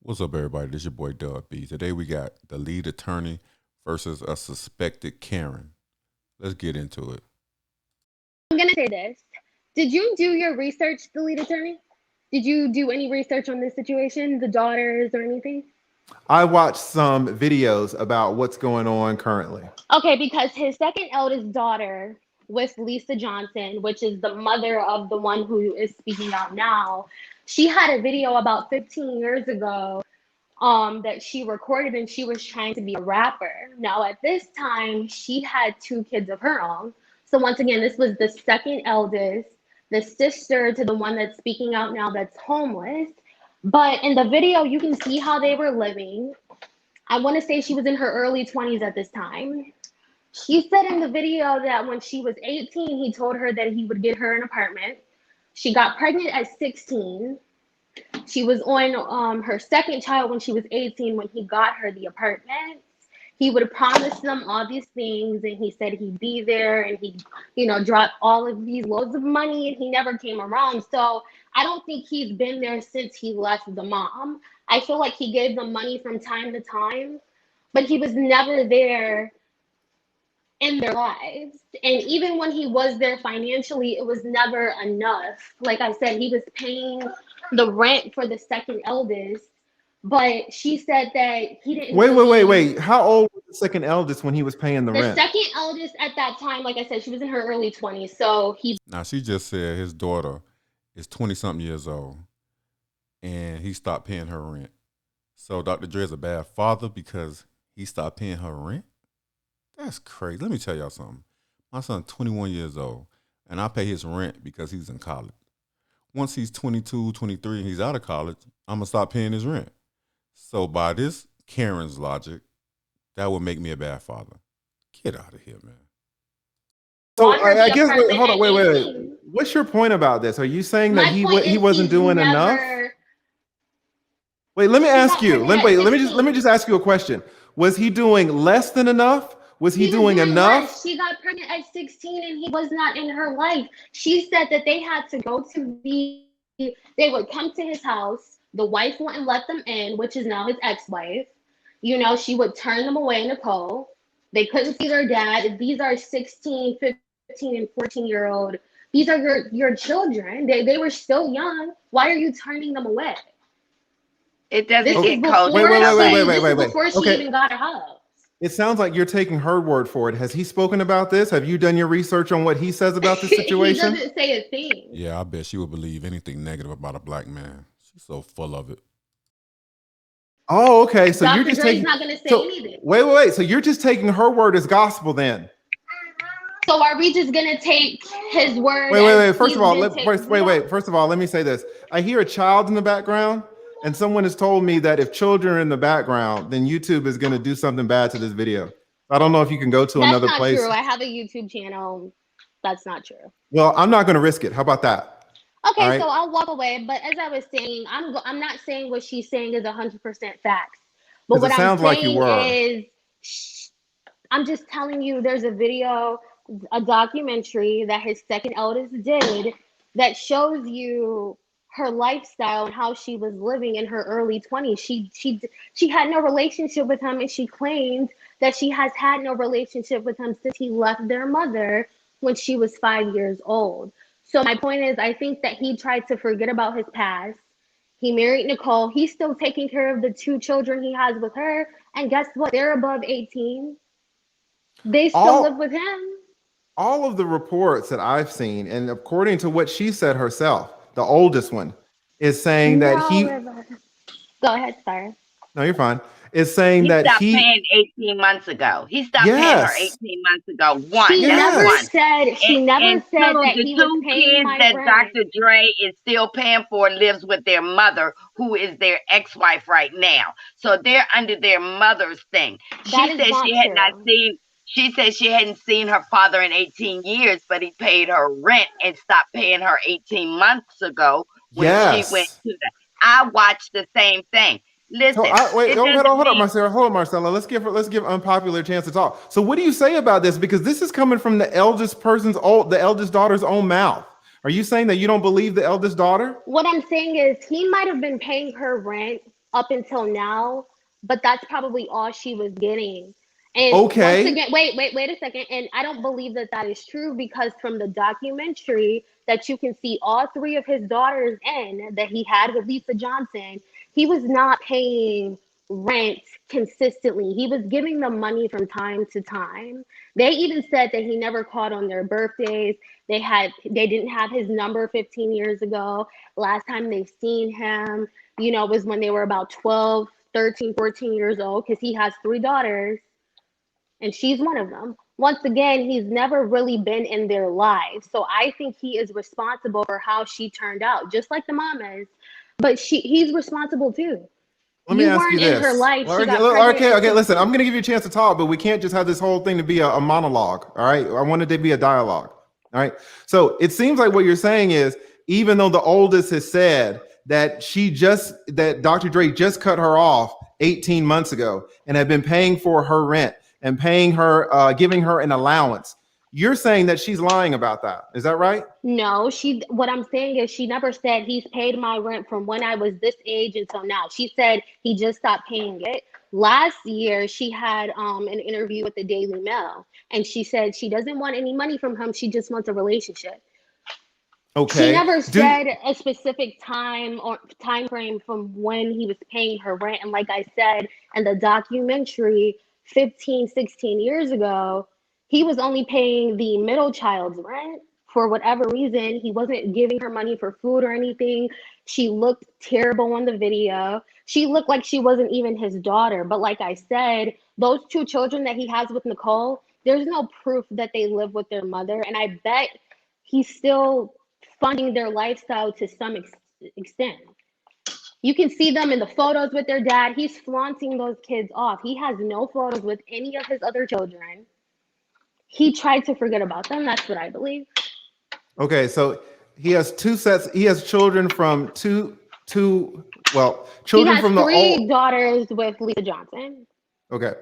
What's up, everybody? This is your boy Dub B. Today we got the lead attorney versus a suspected Karen. Let's get into it. I'm gonna say this. Did you do your research, the lead attorney? Did you do any research on this situation, the daughters or anything? I watched some videos about what's going on currently. Okay, because his second eldest daughter with Lisa Johnson, which is the mother of the one who is speaking out now, she had a video about 15 years ago that she recorded, and she was trying to be a rapper. Now at this time, she had two kids of her own. So once again, this was the second eldest, the sister to the one that's speaking out now that's homeless. But in the video, you can see how they were living. I want to say she was in her early 20s at this time. She said in the video that when she was 18, he told her that he would get her an apartment. She got pregnant at 16. She was on her second child when she was 18 when he got her the apartment. He would promise them all these things, and he said he'd be there, and he, dropped all of these loads of money, and he never came around. So I don't think he's been there since he left the mom. I feel like he gave them money from time to time, but he was never there in their lives. And even when he was there financially, it was never enough. Like I said, he was paying the rent for the second eldest, but she said that he didn't. Wait. How old was the second eldest when he was paying the rent? The second eldest at that time, like I said, she was in her early 20s. So he. Now, she just said his daughter is 20-something years old and he stopped paying her rent. So Dr. Dre is a bad father because he stopped paying her rent? That's crazy. Let me tell y'all something. My son's 21 years old and I pay his rent because he's in college. Once he's 22, 23, and he's out of college, I'm going to stop paying his rent. So by this Karen's logic, that would make me a bad father. Get out of here, man. So I guess, hold on, wait. What's your point about this? Are you saying that he wasn't doing enough? Wait, let me ask you. Let me just ask you a question. Was he doing less than enough? Was he doing enough? Less. She got pregnant at 16 and he was not in her life. She said that they had to go to they would come to his house. The wife wouldn't let them in, which is now his ex-wife. She would turn them away, Nicole. They couldn't see their dad. These are 16, 15, and 14-year-old. These are your children. They were still young. Why are you turning them away? It doesn't get cold. Wait. Before she even got a house. It sounds like you're taking her word for it. Has he spoken about this? Have you done your research on what he says about this situation? He doesn't say a thing. Yeah, I bet she would believe anything negative about a black man. She's so full of it. Oh, okay. So Dr. you're just Dre's not going to say anything. Wait. So you're just taking her word as gospel then? So are we just going to take his word? Wait. First of all, let me say this. I hear a child in the background. And someone has told me that if children are in the background, then YouTube is going to do something bad to this video. I don't know if you can go to another place. That's not true. I have a YouTube channel. That's not true. Well, I'm not going to risk it. How about that? Okay, right? So I'll walk away. But as I was saying, I'm not saying what she's saying is 100% facts. But what I'm saying is, I'm just telling you there's a video, a documentary that his second eldest did that shows you her lifestyle and how she was living in her early 20s. She had no relationship with him, and she claimed that she has had no relationship with him since he left their mother when she was 5 years old. So my point is, I think that he tried to forget about his past. He married Nicole. He's still taking care of the two children he has with her. And guess what? They're above 18. They still live with him. All of the reports that I've seen, and according to what she said herself, the oldest one is saying that he. Go ahead, sorry. No, you're fine. Is saying that he stopped paying 18 months ago. He stopped paying her 18 months ago. She never said that the he was paying my rent. That Dr. Dre is still paying for lives with their mother, who is their ex-wife right now. So they're under their mother's thing. She said she hadn't seen her father in 18 years, but he paid her rent and stopped paying her 18 months ago when she went to that. I watched the same thing. Listen. Hold on, Marcella. Let's give Unpopular a chance to talk. So what do you say about this? Because this is coming from the eldest daughter's own mouth. Are you saying that you don't believe the eldest daughter? What I'm saying is he might have been paying her rent up until now, but that's probably all she was getting. And Okay. once again, wait a second. And I don't believe that that is true, because from the documentary that you can see all three of his daughters in that he had with Lisa Johnson, he was not paying rent consistently. He was giving them money from time to time. They even said that he never called on their birthdays. They didn't have his number 15 years ago. Last time they've seen him, was when they were about 12, 13, 14 years old, because he has three daughters and she's one of them. Once again, he's never really been in their lives. So I think he is responsible for how she turned out, just like the mom is. But he's responsible too. Let me ask you this. In her life. Okay. Listen, I'm going to give you a chance to talk, but we can't just have this whole thing to be a monologue. All right. I want it to be a dialogue. All right. So it seems like what you're saying is, even though the oldest has said that that Dr. Dre just cut her off 18 months ago and had been paying for her rent and paying her, giving her an allowance, you're saying that she's lying about that. Is that right? No, what I'm saying is she never said he's paid my rent from when I was this age until now. She said he just stopped paying it. Last year, she had an interview with the Daily Mail, and she said she doesn't want any money from him. She just wants a relationship. Okay. She never said a specific time or time frame from when he was paying her rent. And like I said in the documentary, 15, 16 years ago, he was only paying the middle child's rent. For whatever reason, he wasn't giving her money for food or anything. She looked terrible on the video. She looked like she wasn't even his daughter. But like I said, those two children that he has with Nicole, there's no proof that they live with their mother. And I bet he's still funding their lifestyle to some extent. You can see them in the photos with their dad. He's flaunting those kids off. He has no photos with any of his other children. He tried to forget about them. That's what I believe. Okay, so he has two sets. He has children from children from the three daughters with Lisa Johnson. Okay,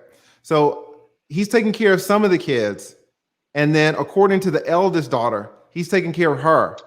so he's taking care of some of the kids, and then according to the eldest daughter, he's taking care of her,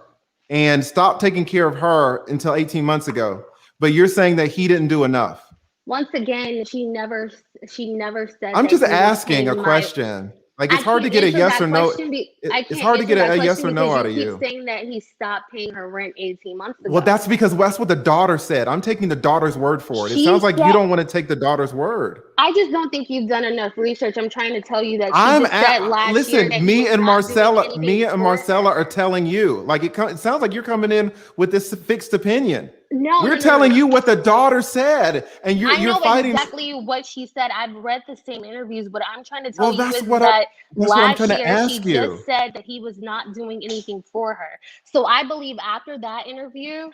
and stopped taking care of her until 18 months ago. But you're saying that he didn't do enough. Once again, she never said. I'm just asking a question. Like, it's hard to get a yes or no. It's hard to get a yes or no out of you. Saying that he stopped paying her rent 18 months ago. Well, that's because that's what the daughter said. I'm taking the daughter's word for it. It sounds like you don't want to take the daughter's word. I just don't think you've done enough research. I'm trying to tell you that she said last listen, year me and Marcella are telling you. Like, it sounds like you're coming in with this fixed opinion. No, we're telling you what the daughter said, and you're fighting exactly what she said. I've read the same interviews, but I'm trying to tell you that last year she just said that he was not doing anything for her. So I believe after that interview,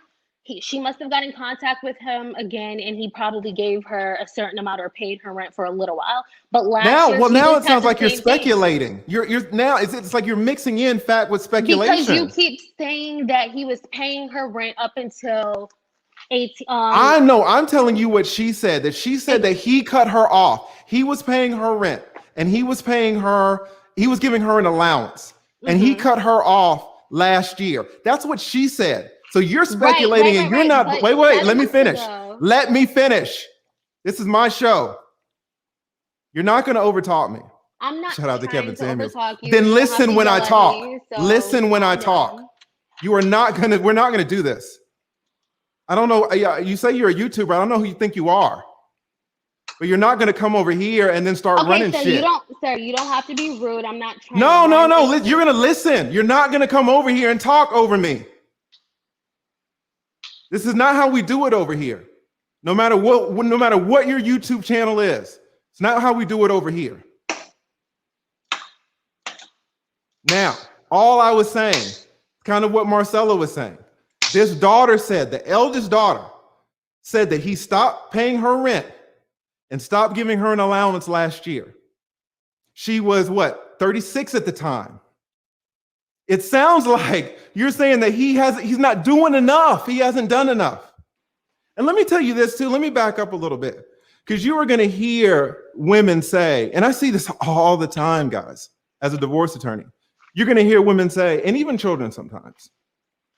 she must have got in contact with him again, and he probably gave her a certain amount or paid her rent for a little while. But now it sounds like you're speculating. You're now it's like you're mixing in fact with speculation. Because you keep saying that he was paying her rent up until 18. I know. I'm telling you what she said. That she said that he cut her off. He was paying her rent, and he was paying her. He was giving her an allowance, and he cut her off last year. That's what she said. So you're speculating, and you're not. Wait. Let me finish. Let me finish. This is my show. You're not going to overtalk me. I'm not. Shout out to Kevin Samuels. Then listen when I talk. Listen when I talk. You are not gonna. We're not gonna do this. I don't know. You say you're a YouTuber. I don't know who you think you are, but you're not going to come over here and then start running shit. You don't have to be rude. I'm not trying. No. You're going to listen. You're not going to come over here and talk over me. This is not how we do it over here. No matter what your YouTube channel is, it's not how we do it over here. Now, all I was saying, kind of what Marcella was saying. This daughter said, the eldest daughter said that he stopped paying her rent and stopped giving her an allowance last year. She was 36 at the time. It sounds like you're saying that he's not doing enough. He hasn't done enough. And let me tell you this too. Let me back up a little bit, because you are going to hear women say, and I see this all the time, guys, as a divorce attorney, you're going to hear women say, and even children sometimes,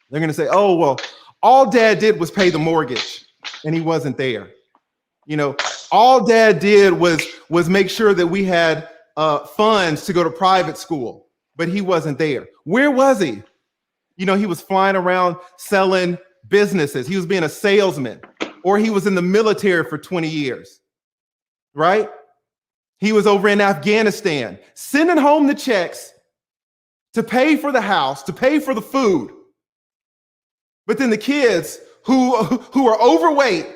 they're going to say, oh, well, all dad did was pay the mortgage and he wasn't there. You know, all dad did was make sure that we had funds to go to private school, but he wasn't there. Where was he? You know, he was flying around selling businesses. He was being a salesman, or he was in the military for 20 years, right? He was over in Afghanistan, sending home the checks to pay for the house, to pay for the food. But then the kids who are overweight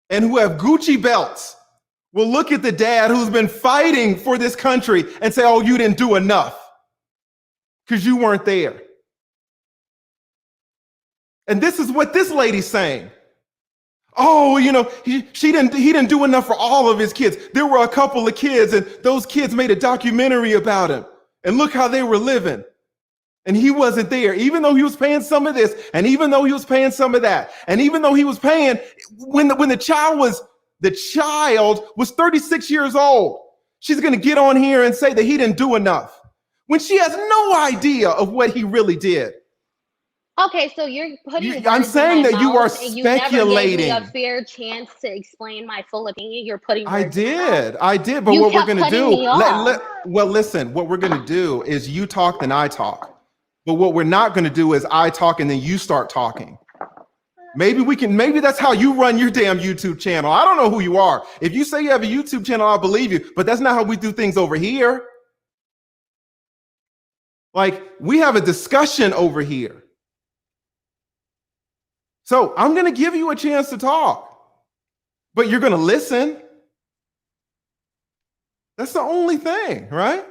and who have Gucci belts will look at the dad who's been fighting for this country and say, oh, you didn't do enough because you weren't there. And this is what this lady's saying. Oh, you know, he didn't do enough for all of his kids. There were a couple of kids, and those kids made a documentary about him. And look how they were living. And he wasn't there, even though he was paying some of this, and even though he was paying some of that, and even though he was paying when the child was 36 years old. She's going to get on here and say that he didn't do enough when she has no idea of what he really did. Okay, so you're putting. I'm saying that you are speculating. You never gave me a fair chance to explain my full opinion. You're putting. I did, but what we're going to do? Well, listen. What we're going to do is you talk, then I talk. But what we're not going to do is I talk and then you start talking. Maybe that's how you run your damn YouTube channel. I don't know who you are. If you say you have a YouTube channel, I'll believe you. But that's not how we do things over here. Like, we have a discussion over here. So I'm going to give you a chance to talk, but you're going to listen. That's the only thing, right?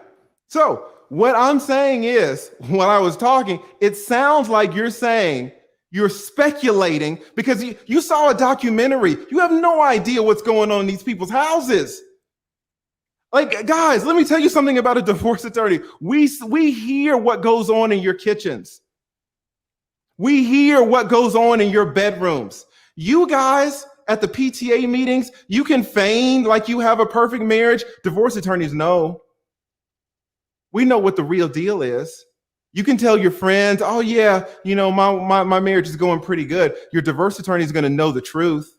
So what I'm saying is, when I was talking, it sounds like you're saying you're speculating because you saw a documentary. You have no idea what's going on in these people's houses. Like, guys, let me tell you something about a divorce attorney. We hear what goes on in your kitchens. We hear what goes on in your bedrooms. You guys at the PTA meetings, you can feign like you have a perfect marriage. Divorce attorneys know. We know what the real deal is. You can tell your friends, oh yeah, you know, my marriage is going pretty good. Your divorce attorney is going to know the truth.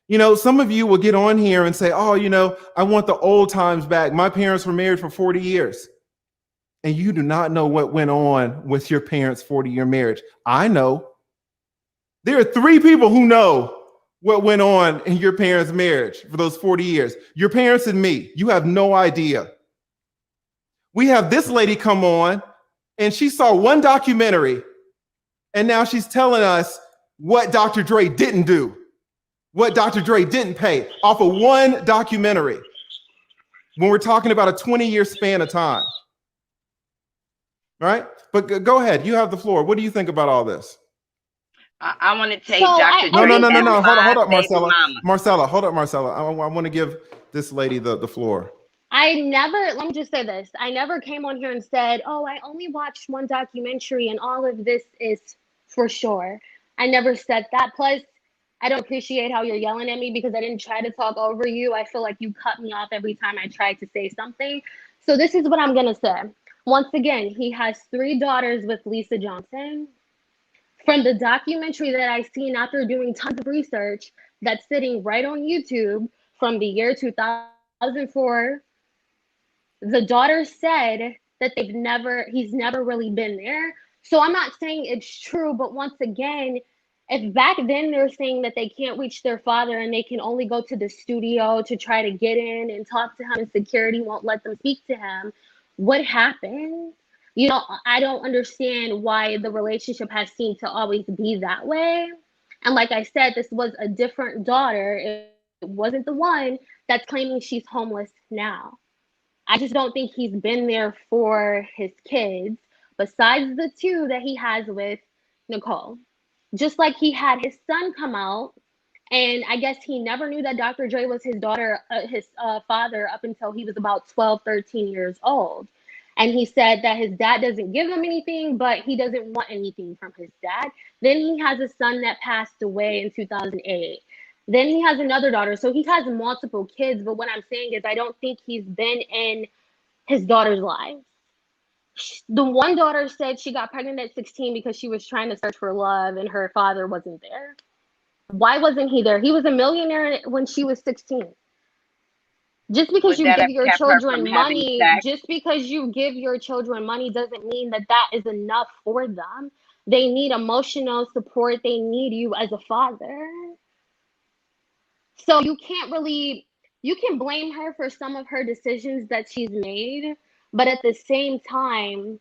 You know, some of you will get on here and say, oh, you know, I want the old times back. My parents were married for 40 years. And you do not know what went on with your parents' 40-year marriage. I know. There are 3 people who know what went on in your parents' marriage for those 40 years. Your parents and me. You have no idea. We have this lady come on, and she saw one documentary, and now she's telling us what Dr. Dre didn't do, what Dr. Dre didn't pay off of one documentary when we're talking about a 20-year span of time. Right? But go ahead. You have the floor. What do you think about all this? I want to take Dr. No. Hold up, Marcella. Marcella, hold up, Marcella. I want to give this lady the floor. Let me just say this. I never came on here and said, oh, I only watched one documentary and all of this is for sure. I never said that. Plus, I don't appreciate how you're yelling at me because I didn't try to talk over you. I feel like you cut me off every time I tried to say something. So this is what I'm going to say. Once again, he has 3 daughters with Lisa Johnson. From the documentary that I've seen after doing tons of research, that's sitting right on YouTube from the year 2004, the daughter said that he's never really been there. So I'm not saying it's true, but once again, if back then they're saying that they can't reach their father and they can only go to the studio to try to get in and talk to him and security won't let them speak to him, what happened? You know, I don't understand why the relationship has seemed to always be that way. And like I said, this was a different daughter. It wasn't the one that's claiming she's homeless now. I just don't think he's been there for his kids, besides the 2 that he has with Nicole. Just like he had his son come out, and I guess he never knew that Dr. Dre was his father up until he was about 12, 13 years old. And he said that his dad doesn't give him anything, but he doesn't want anything from his dad. Then he has a son that passed away in 2008. Then he has another daughter. So he has multiple kids. But what I'm saying is I don't think he's been in his daughter's life. The one daughter said she got pregnant at 16 because she was trying to search for love and her father wasn't there. Why wasn't he there? He was a millionaire when she was 16. Just because you give your children money, doesn't mean that that is enough for them. They need emotional support. They need you as a father. So you can blame her for some of her decisions that she's made, but at the same time,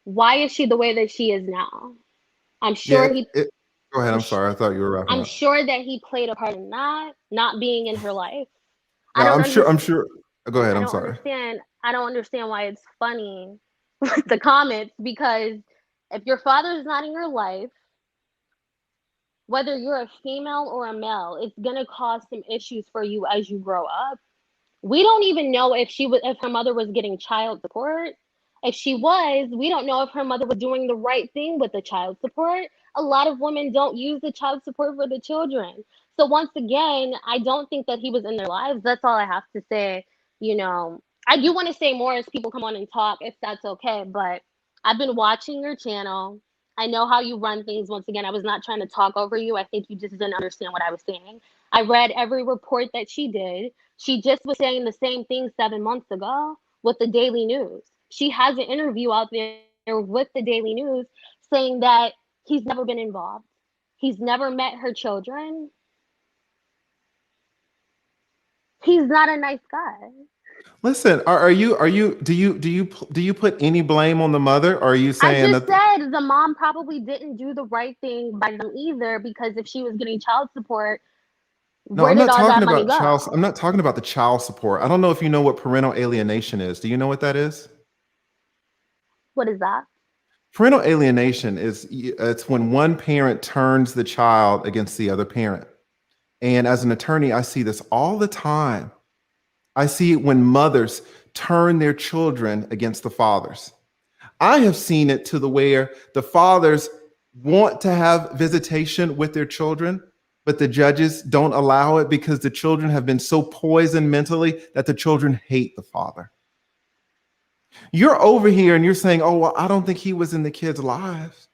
why is she the way that she is now? I'm sure go ahead. I'm sorry. I thought you were wrapping up. I'm sure that he played a part in that, not being in her life. No, I'm sure. Go ahead. I'm sorry. I don't understand why it's funny with the comments, because if your father is not in your life, whether you're a female or a male, it's gonna cause some issues for you as you grow up. We don't even know if her mother was getting child support. If she was, we don't know if her mother was doing the right thing with the child support. A lot of women don't use the child support for the children. So once again, I don't think that he was in their lives. That's all I have to say. I do want to say more as people come on and talk, if that's okay, but I've been watching your channel. I know how you run things. Once again, I was not trying to talk over you. I think you just didn't understand what I was saying. I read every report that she did. She just was saying the same thing 7 months ago with the Daily News. She has an interview out there with the Daily News saying that he's never been involved. He's never met her children. He's not a nice guy. Listen, do you put any blame on the mother, or are you saying I just said the mom probably didn't do the right thing by them either, because if she was getting child support, no, I'm not talking about child. I'm not talking about the child support. I don't know if you know what parental alienation is. Do you know what that is? What is that? Parental alienation it's when one parent turns the child against the other parent. And as an attorney, I see this all the time. I see it when mothers turn their children against the fathers. I have seen it to the where the fathers want to have visitation with their children, but the judges don't allow it because the children have been so poisoned mentally that the children hate the father. You're over here and you're saying, oh, well, I don't think he was in the kids' lives.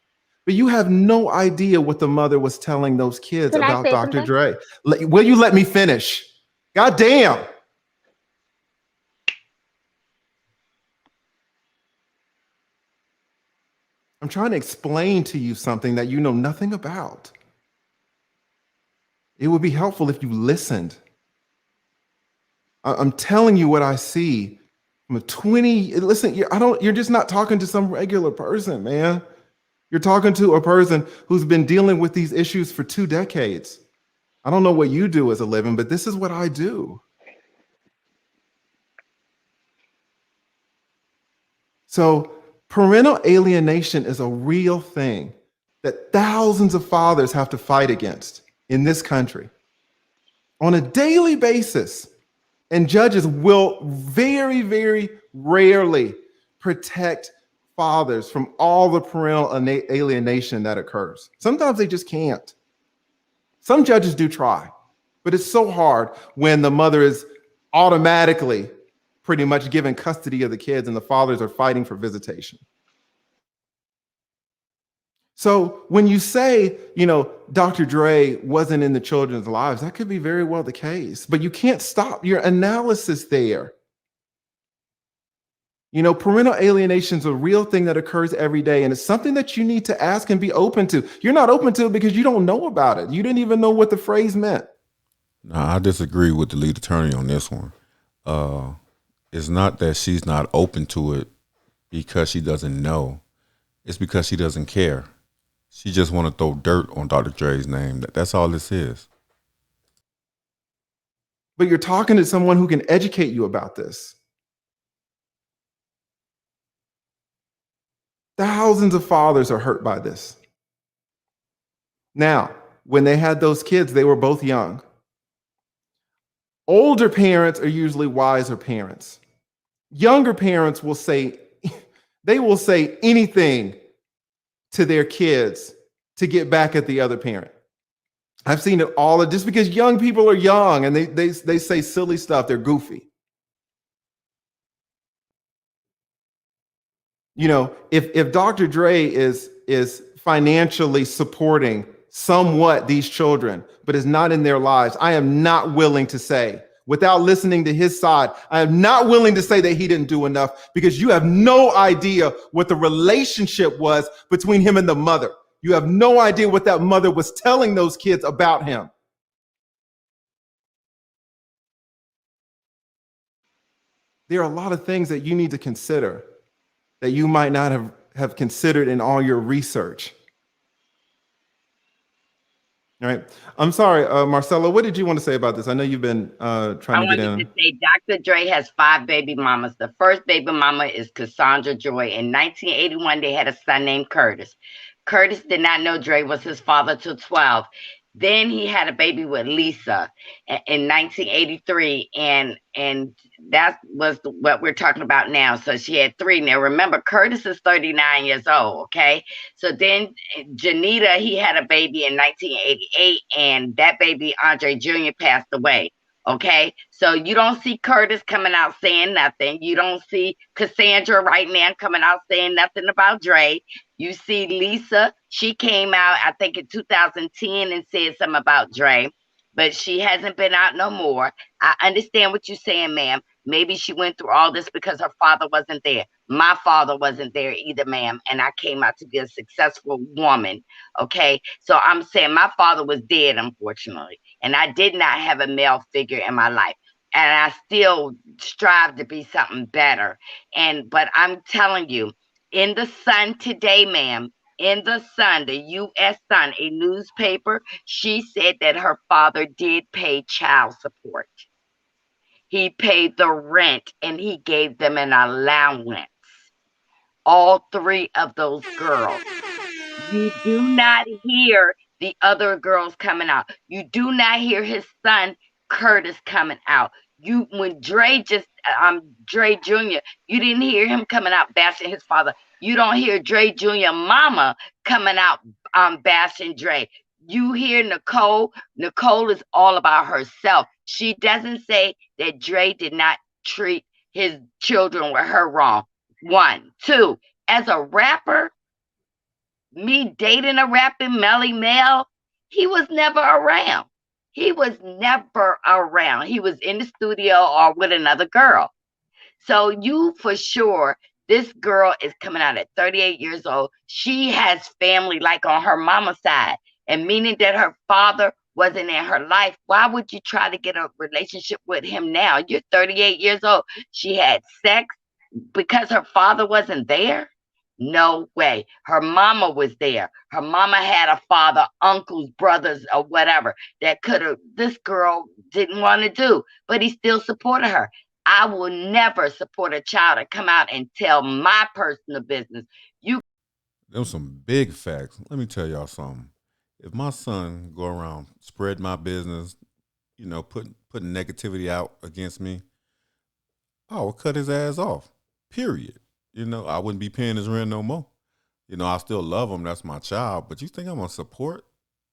But you have no idea what the mother was telling those kids about Dr. Dre. Will you let me finish? God damn. I'm trying to explain to you something that you know nothing about. It would be helpful if you listened. I'm telling you what I see. Listen, you're just not talking to some regular person, man. You're talking to a person who's been dealing with these issues for 2 decades. I don't know what you do as a living, but this is what I do. So parental alienation is a real thing that thousands of fathers have to fight against in this country on a daily basis. And judges will very, very rarely protect fathers from all the parental alienation that occurs. Sometimes they just can't. Some judges do try, but it's so hard when the mother is automatically pretty much given custody of the kids and the fathers are fighting for visitation. So when you say, Dr. Dre wasn't in the children's lives, that could be very well the case, but you can't stop your analysis there. Parental alienation is a real thing that occurs every day, and it's something that you need to ask and be open to. You're not open to it because you don't know about it. You didn't even know what the phrase meant. No, I disagree with the lead attorney on this one. It's not that she's not open to it because she doesn't know. It's because she doesn't care. She just want to throw dirt on Dr. Dre's name. That's all this is. But you're talking to someone who can educate you about this. Thousands of fathers are hurt by this. Now, when they had those kids, they were both young. Older parents are usually wiser parents. Younger parents will say anything to their kids to get back at the other parent. I've seen it all. Just because young people are young and they say silly stuff, they're goofy. If Dr. Dre is financially supporting somewhat these children, but is not in their lives, I am not willing to say, without listening to his side, I am not willing to say that he didn't do enough, because you have no idea what the relationship was between him and the mother. You have no idea what that mother was telling those kids about him. There are a lot of things that you need to consider that you might not have considered in all your research. All right. I'm sorry, Marcella, what did you want to say about this? I know you've been trying to get in. I wanted to say Dr. Dre has 5 baby mamas. The first baby mama is Cassandra Joy. In 1981, they had a son named Curtis. Curtis did not know Dre was his father till 12. Then he had a baby with Lisa in 1983, and that was what we're talking about now. So she had 3. Now remember, Curtis is 39 years old, okay? So then Janita, he had a baby in 1988, and that baby, Andre Jr., passed away. Okay, so you don't see Curtis coming out saying nothing. You don't see Cassandra right now coming out saying nothing about Dre. You see Lisa, she came out, I think in 2010, and said something about Dre, but she hasn't been out no more. I understand what you're saying, ma'am. Maybe she went through all this because her father wasn't there. My father wasn't there either, ma'am, and I came out to be a successful woman, okay? So I'm saying my father was dead, unfortunately, and I did not have a male figure in my life, and I still strive to be something better. But I'm telling you, in the Sun today, ma'am, in the Sun, the U.S. Sun, a newspaper, she said that her father did pay child support. He paid the rent, and he gave them an allowance. All 3 of those girls. You do not hear the other girls coming out. You do not hear his son Curtis coming out. When Dre Dre Jr., you didn't hear him coming out bashing his father. You don't hear Dre Jr. mama coming out bashing Dre. You hear Nicole. Nicole is all about herself. She doesn't say that Dre did not treat his children with her wrong. 1, 2, as a rapper, me dating a rapping Melly Mel, he was never around. He was never around. He was in the studio or with another girl. So you for sure, this girl is coming out at 38 years old. She has family like on her mama's side, and meaning that her father wasn't in her life. Why would you try to get a relationship with him now? You're 38 years old. She had sex because her father wasn't there? No way. Her mama was there. Her mama had a father, uncles, brothers, or whatever that this girl didn't want to do, but he still supported her. I will never support a child to come out and tell my personal business. Them some big facts. Let me tell y'all something. If my son go around spread my business, putting negativity out against me, I will cut his ass off. Period. I wouldn't be paying his rent no more. I still love him. That's my child. But you think I'm going to support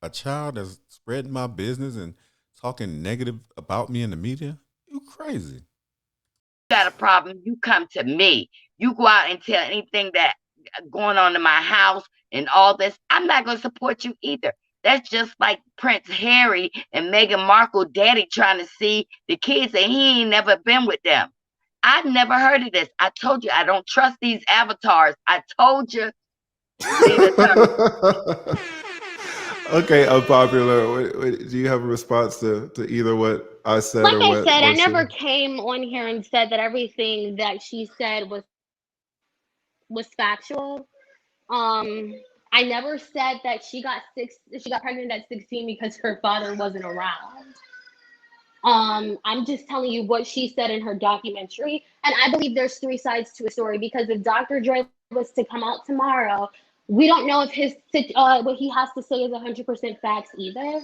a child that's spreading my business and talking negative about me in the media? You crazy. Got a problem, you come to me. You go out and tell anything that going on in my house and all this. I'm not going to support you either. That's just like Prince Harry and Meghan Markle daddy trying to see the kids, and he ain't never been with them. I've never heard of this. I told you I don't trust these avatars. I told you. Okay, Unpopular. Do you have a response to either what I said like or I what? said, I never came on here and said that everything that she said was factual. I never said that she got pregnant at 16 because her father wasn't around. I'm just telling you what she said in her documentary, and I believe there's 3 sides to a story, because if Dr. Dre was to come out tomorrow, we don't know if what he has to say is 100% facts either.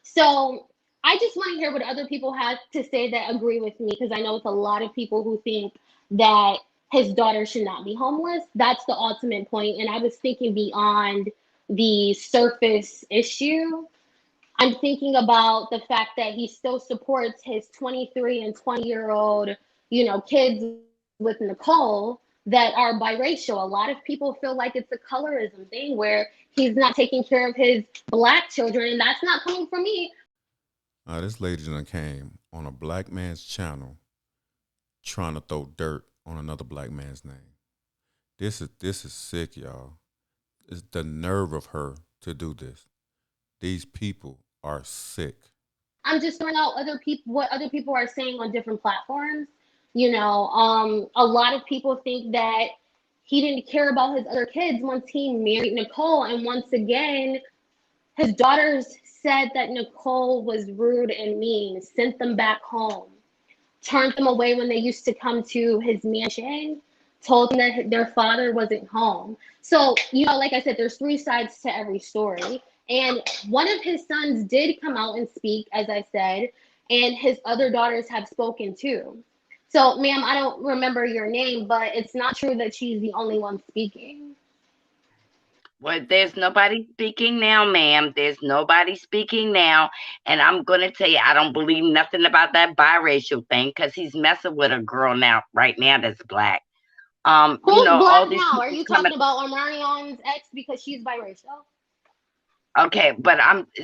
So I just want to hear what other people have to say that agree with me, because I know it's a lot of people who think that his daughter should not be homeless. That's the ultimate point, and I was thinking beyond the surface issue. I'm thinking about the fact that he still supports his 23 and 20-year-old, kids with Nicole, that are biracial. A lot of people feel like it's a colorism thing where he's not taking care of his Black children, and that's not coming from me. This lady done came on a black man's channel trying to throw dirt on another black man's name. This is sick, y'all. It's the nerve of her to do this. These people are sick. I'm just throwing out what other people are saying on different platforms. You know, a lot of people think that he didn't care about his other kids once he married Nicole. And once again, his daughters said that Nicole was rude and mean, sent them back home, turned them away when they used to come to his mansion, told them that their father wasn't home. So, you know, like I said, there's 3 sides to every story. And one of his sons did come out and speak, as I said, and his other daughters have spoken too. So, ma'am, I don't remember your name, but it's not true that she's the only one speaking. Well, there's nobody speaking now, ma'am. There's nobody speaking now. And I'm going to tell you, I don't believe nothing about that biracial thing because he's messing with a girl now, right now, that's Black. Who's you know, Black all these now? Are people you coming. talking about Omarion's ex because she's biracial? Okay, but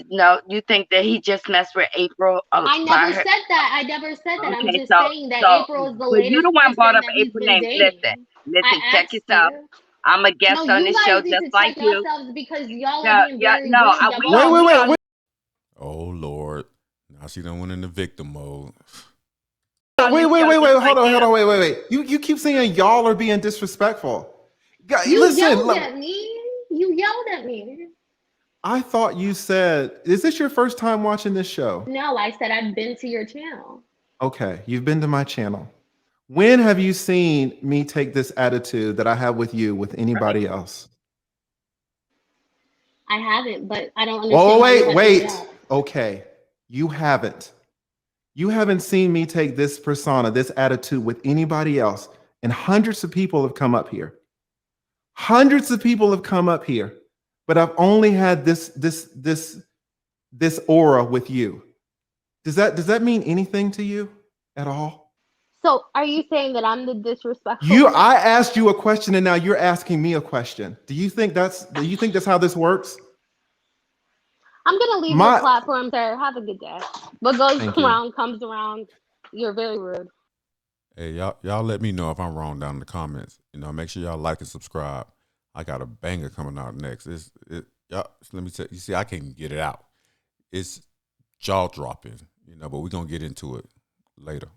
no, you think that he just messed with April? I never said that. I never said that. I'm Okay, just saying that April is the but you the latest one brought person up that he's April been name. dating. Listen, I check asked yourself. you. I'm a guest No, on you this guys show need just to like check you. yourselves because y'all are being very rude. Wait. Oh Lord, now she done went into victim mode. Wait. Hold on. Wait. You keep saying y'all are being disrespectful. You yelled at me. You yelled at me. I thought you said, is this your first time watching this show? No, I said I've been to your channel. Okay, you've been to my channel. When have you seen me take this attitude that I have with you with anybody else? I haven't, but I don't understand. Oh, wait. Okay, you haven't. You haven't seen me take this persona, this attitude with anybody else. And hundreds of people have come up here. Hundreds of people have come up here, but I've only had this aura with you. Does that mean anything to you at all? So are you saying that I'm the disrespectful? I asked you a question and now you're asking me a question. Do you think that's how this works? I'm gonna leave your platform, sir. Have a good day. What goes around comes around. You're very rude. Hey, y'all let me know if I'm wrong down in the comments. You know, make sure y'all like and subscribe. I got a banger coming out next. Y'all, let me tell you, see, I can't even get it out. It's jaw dropping, you know, but we're gonna get into it later.